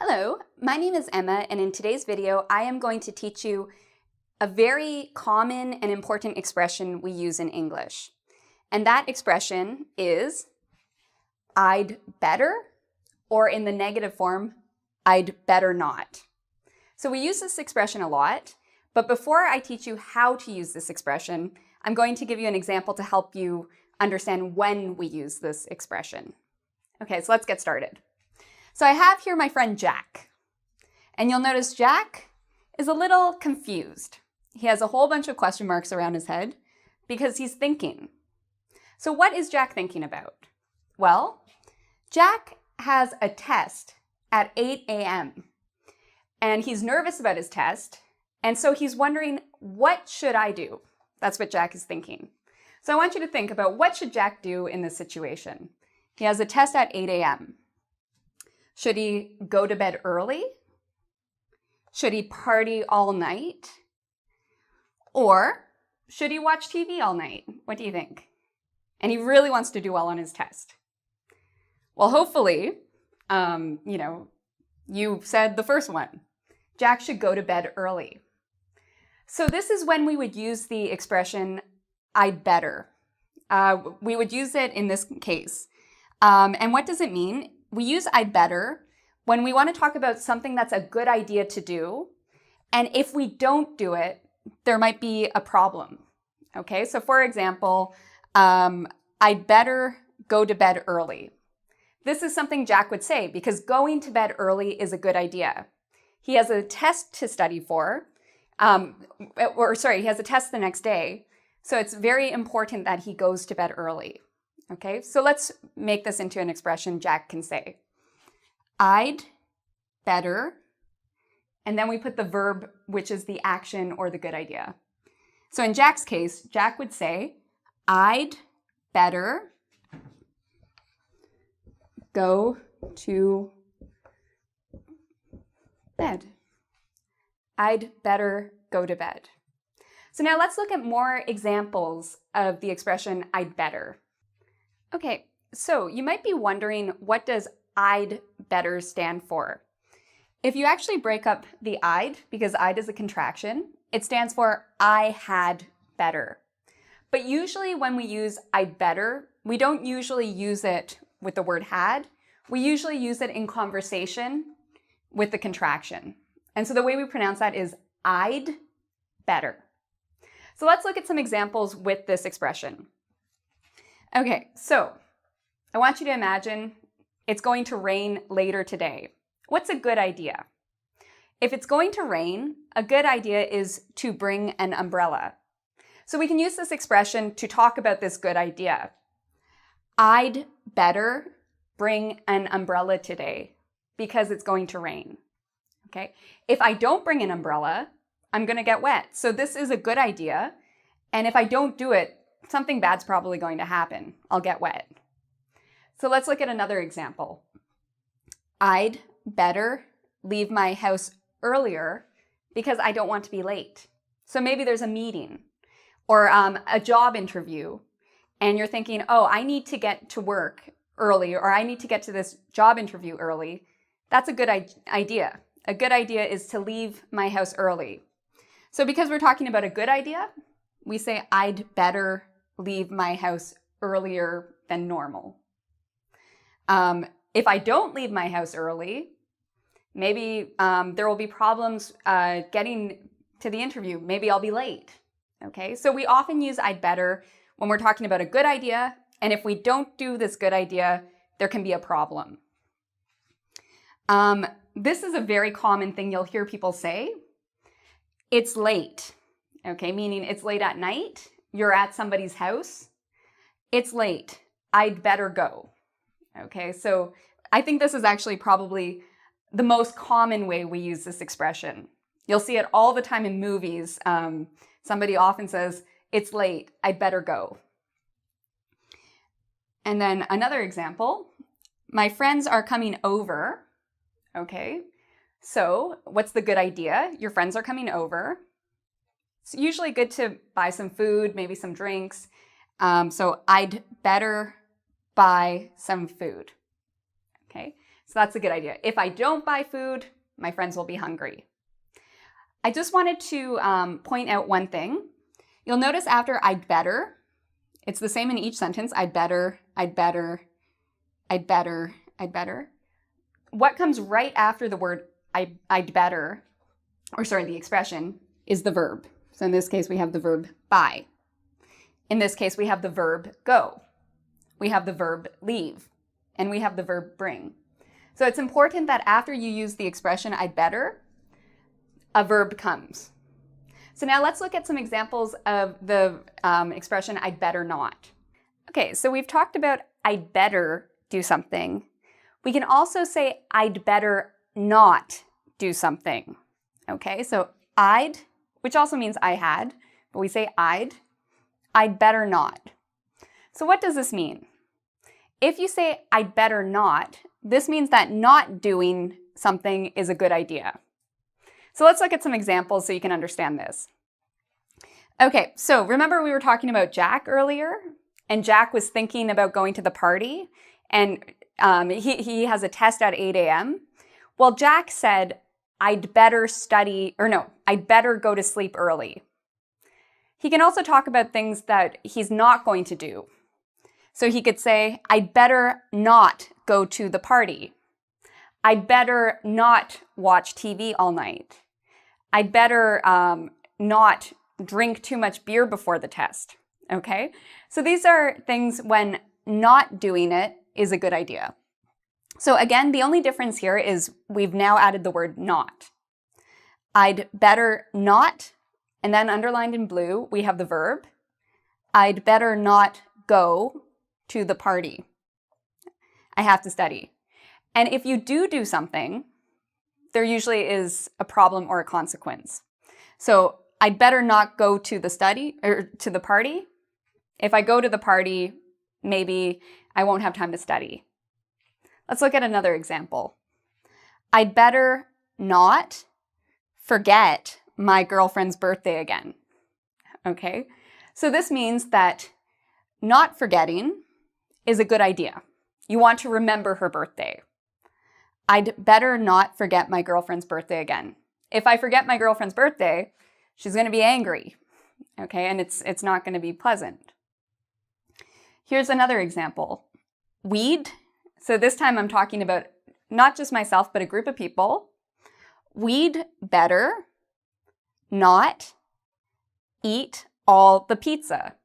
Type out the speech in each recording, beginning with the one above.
Hello, my name is Emma, and in today's video, I am going to teach you a very common and important expression we use in English. And that expression is, I'd better, or in the negative form, I'd better not. So we use this expression a lot, but before I teach you how to use this expression, I'm going to give you an example to help you understand when we use this expression. Okay, so let's get started. So I have here my friend Jack, and you'll notice Jack is a little confused. He has a whole bunch of question marks around his head because he's thinking. So what is Jack thinking about? Well, Jack has a test at 8 a.m. and he's nervous about his test, and so he's wondering, what should I do? That's what Jack is thinking. So I want you to think about what should Jack do in this situation. He has a test at 8 a.m. Should he go to bed early? Should he party all night? Or should he watch TV all night? What do you think? And he really wants to do well on his test. Well, hopefully, you said the first one. Jack should go to bed early. So this is when we would use the expression, I'd better. We would use it in this case. And what does it mean? We use I'd better when we want to talk about something that's a good idea to do, and if we don't do it, there might be a problem. Okay, so for example, I'd better go to bed early. This is something Jack would say because going to bed early is a good idea. He has a test to study for, he has a test the next day, so it's very important that he goes to bed early. Okay, so let's make this into an expression Jack can say. I'd better, and then we put the verb, which is the action or the good idea. So in Jack's case, Jack would say, I'd better go to bed. I'd better go to bed. So now let's look at more examples of the expression I'd better. Okay, so you might be wondering, what does I'd better stand for? If you actually break up the I'd, because I'd is a contraction, it stands for I had better. But usually when we use I'd better, we don't usually use it with the word had. We usually use it in conversation with the contraction. And so the way we pronounce that is I'd better. So let's look at some examples with this expression. Okay, so I want you to imagine it's going to rain later today. What's a good idea? If it's going to rain, a good idea is to bring an umbrella. So we can use this expression to talk about this good idea. I'd better bring an umbrella today because it's going to rain. Okay? If I don't bring an umbrella, I'm going to get wet. So this is a good idea. And if I don't do it, something bad's probably going to happen. I'll get wet. So let's look at another example. I'd better leave my house earlier because I don't want to be late. So maybe there's a meeting or a job interview, and you're thinking, oh, I need to get to work early, or I need to get to this job interview early. That's a good idea. A good idea is to leave my house early. So because we're talking about a good idea, we say I'd better leave my house earlier than normal. If I don't leave my house early, maybe there will be problems getting to the interview. Maybe I'll be late. Okay, so we often use I'd better when we're talking about a good idea, and if we don't do this good idea, there can be a problem. This is a very common thing you'll hear people say. It's late, okay, meaning it's late at night. You're at somebody's house. It's late. I'd better go. Okay, so I think this is actually probably the most common way we use this expression. You'll see it all the time in movies. Somebody often says, it's late, I'd better go. And then another example, my friends are coming over. Okay, so what's the good idea? Your friends are coming over. It's usually good to buy some food, maybe some drinks. So I'd better buy some food. Okay, So that's a good idea. If I don't buy food, my friends will be hungry. I just wanted to point out one thing. You'll notice after I'd better, it's the same in each sentence. I'd better, I'd better, I'd better, I'd better. What comes right after the word I'd better, or sorry, the expression, is the verb. So in this case, we have the verb buy. In this case, we have the verb go. We have the verb leave. And we have the verb bring. So it's important that after you use the expression I'd better, a verb comes. So now let's look at some examples of the expression I'd better not. Okay, so we've talked about I'd better do something. We can also say I'd better not do something. Okay, so I'd, which also means I had, but we say I'd better not. So what does this mean? If you say I'd better not, this means that not doing something is a good idea. So let's look at some examples so you can understand this. Okay, so remember we were talking about Jack earlier, and Jack was thinking about going to the party, and he has a test at 8 a.m. Well, Jack said, I'd better I'd better go to sleep early. He can also talk about things that he's not going to do. So he could say, I'd better not go to the party. I'd better not watch TV all night. I'd better not drink too much beer before the test, okay? So these are things when not doing it is a good idea. So again, the only difference here is we've now added the word not. I'd better not, and then underlined in blue, we have the verb. I'd better not go to the party. I have to study. And if you do something, there usually is a problem or a consequence. So I'd better not go to the party. If I go to the party, maybe I won't have time to study. Let's look at another example. I'd better not forget my girlfriend's birthday again. Okay? So this means that not forgetting is a good idea. You want to remember her birthday. I'd better not forget my girlfriend's birthday again. If I forget my girlfriend's birthday, she's going to be angry, okay? And it's not going to be pleasant. Here's another example. We'd, so this time I'm talking about not just myself, but a group of people. We'd better not eat all the pizza.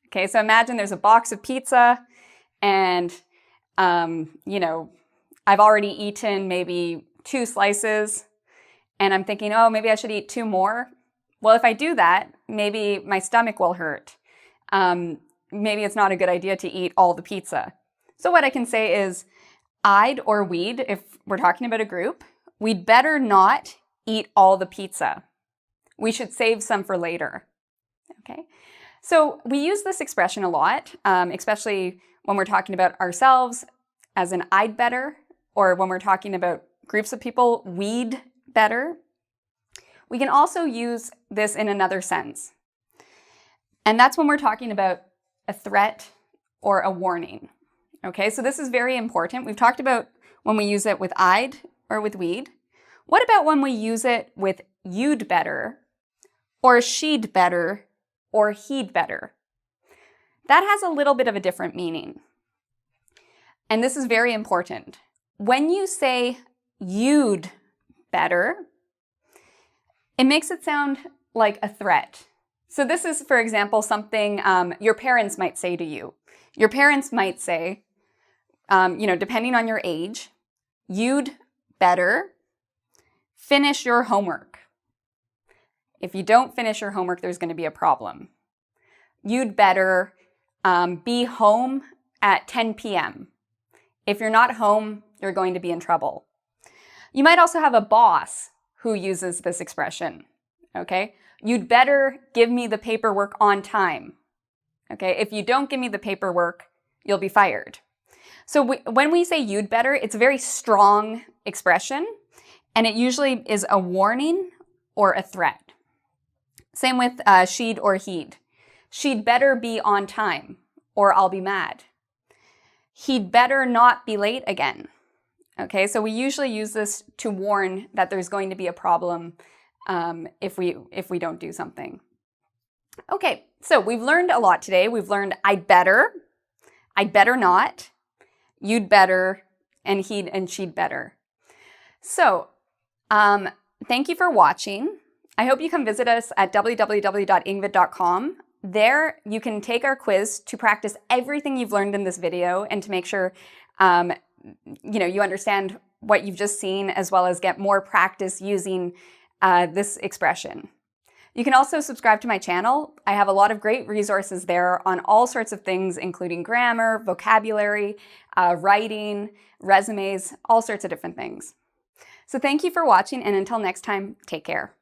Okay, so imagine there's a box of pizza and, I've already eaten maybe 2 slices and I'm thinking, oh, maybe I should eat 2 more. Well, if I do that, maybe my stomach will hurt. Maybe it's not a good idea to eat all the pizza. So what I can say is I'd or we'd, if we're talking about a group, we'd better not eat all the pizza. We should save some for later. Okay. So we use this expression a lot, especially when we're talking about ourselves as an I'd better, or when we're talking about groups of people, we'd better. We can also use this in another sense. And that's when we're talking about a threat or a warning. Okay, so this is very important. We've talked about when we use it with I'd or with we'd. What about when we use it with you'd better, or she'd better, or he'd better? That has a little bit of a different meaning. And this is very important. When you say you'd better, it makes it sound like a threat. So this is, for example, something your parents might say to you. Your parents might say, depending on your age, you'd better finish your homework. If you don't finish your homework, there's going to be a problem. You'd better be home at 10 p.m. If you're not home, you're going to be in trouble. You might also have a boss who uses this expression, okay? You'd better give me the paperwork on time, okay? If you don't give me the paperwork, you'll be fired. So when we say you'd better, it's a very strong expression, and it usually is a warning or a threat. Same with she'd or he'd. She'd better be on time, or I'll be mad. He'd better not be late again. Okay, so we usually use this to warn that there's going to be a problem if we don't do something. Okay, so we've learned a lot today. We've learned I'd better not, you'd better, and he'd and she'd better. So thank you for watching. I hope you come visit us at www.engvid.com. There you can take our quiz to practice everything you've learned in this video and to make sure you understand what you've just seen, as well as get more practice using this expression. You can also subscribe to my channel. I have a lot of great resources there on all sorts of things, including grammar, vocabulary, writing, resumes, all sorts of different things. So thank you for watching, and until next time, take care.